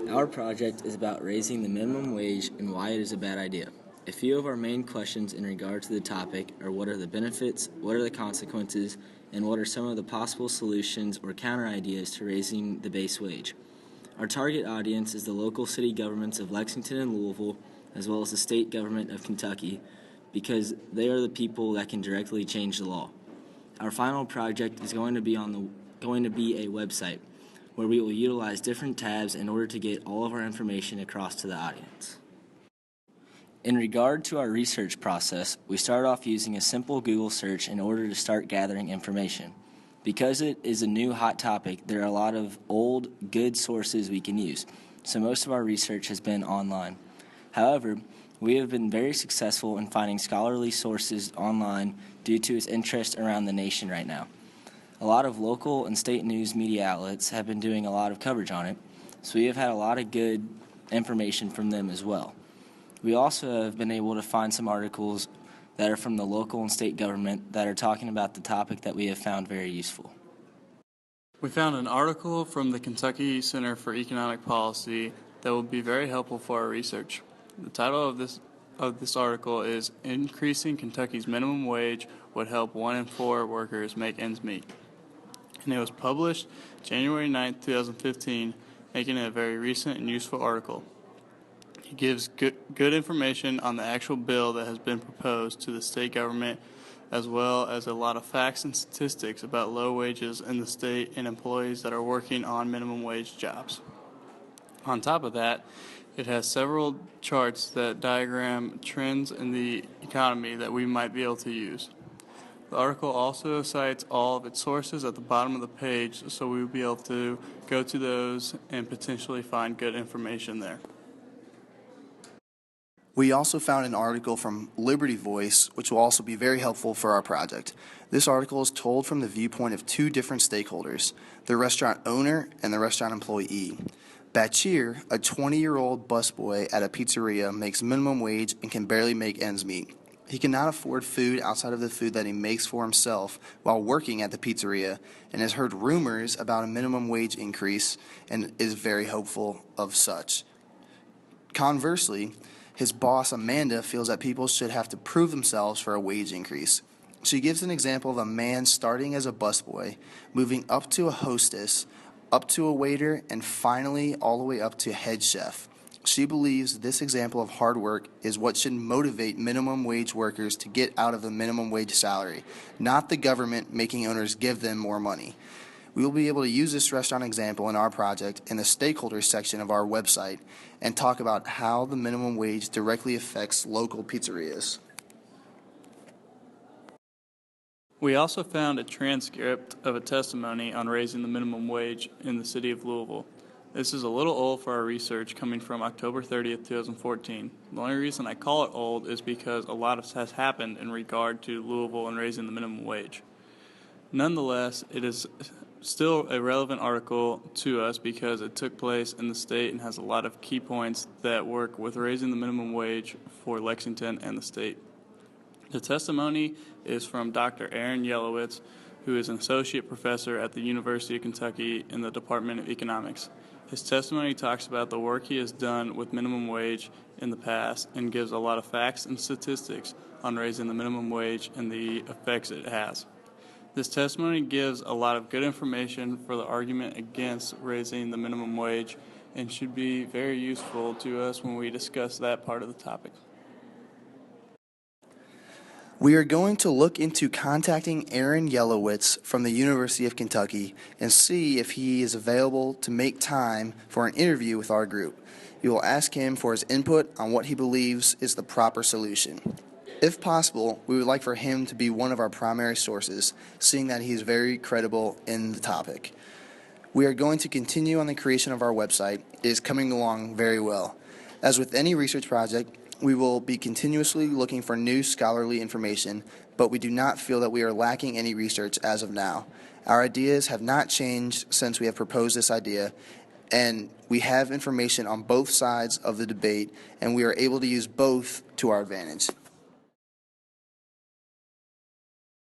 Our project is about raising the minimum wage and why it is a bad idea. A few of our main questions in regard to the topic are: what are the benefits, what are the consequences, and what are some of the possible solutions or counter ideas to raising the base wage. Our target audience is the local city governments of Lexington and Louisville, as well as the state government of Kentucky, because they are the people that can directly change the law. Our final project is going to be a website where we will utilize different tabs in order to get all of our information across to the audience. In regard to our research process, we start off using a simple Google search in order to start gathering information. Because it is a new hot topic, there are a lot of old, good sources we can use, so most of our research has been online. However, we have been very successful in finding scholarly sources online due to its interest around the nation right now. A lot of local and state news media outlets have been doing a lot of coverage on it, so we have had a lot of good information from them as well. We also have been able to find some articles that are from the local and state government that are talking about the topic that we have found very useful. We found an article from the Kentucky Center for Economic Policy that will be very helpful for our research. The title of this article is "Increasing Kentucky's Minimum Wage Would Help 1 in 4 Workers Make Ends Meet." And it was published January 9, 2015, making it a very recent and useful article. It gives good information on the actual bill that has been proposed to the state government, as well as a lot of facts and statistics about low wages in the state and employees that are working on minimum wage jobs. On top of that, it has several charts that diagram trends in the economy that we might be able to use. The article also cites all of its sources at the bottom of the page, so we will be able to go to those and potentially find good information there. We also found an article from Liberty Voice, which will also be very helpful for our project. This article is told from the viewpoint of two different stakeholders, the restaurant owner and the restaurant employee. Bachir, a 20-year-old busboy at a pizzeria, makes minimum wage and can barely make ends meet. He cannot afford food outside of the food that he makes for himself while working at the pizzeria, and has heard rumors about a minimum wage increase and is very hopeful of such. Conversely, his boss, Amanda, feels that people should have to prove themselves for a wage increase. She gives an example of a man starting as a busboy, moving up to a hostess, up to a waiter, and finally all the way up to head chef. She believes this example of hard work is what should motivate minimum wage workers to get out of the minimum wage salary, not the government making owners give them more money. We will be able to use this restaurant example in our project in the stakeholders section of our website and talk about how the minimum wage directly affects local pizzerias. We also found a transcript of a testimony on raising the minimum wage in the city of Louisville. This is a little old for our research, coming from October 30th, 2014. The only reason I call it old is because a lot has happened in regard to Louisville and raising the minimum wage. Nonetheless, it is still a relevant article to us because it took place in the state and has a lot of key points that work with raising the minimum wage for Lexington and the state. The testimony is from Dr. Aaron Yellowitz, who is an associate professor at the University of Kentucky in the Department of Economics. His testimony talks about the work he has done with minimum wage in the past and gives a lot of facts and statistics on raising the minimum wage and the effects it has. This testimony gives a lot of good information for the argument against raising the minimum wage and should be very useful to us when we discuss that part of the topic. We are going to look into contacting Aaron Yellowitz from the University of Kentucky and see if he is available to make time for an interview with our group. We will ask him for his input on what he believes is the proper solution. If possible, we would like for him to be one of our primary sources, seeing that he is very credible in the topic. We are going to continue on the creation of our website. It is coming along very well. As with any research project, we will be continuously looking for new scholarly information, but we do not feel that we are lacking any research as of now. Our ideas have not changed since we have proposed this idea, and we have information on both sides of the debate, and we are able to use both to our advantage.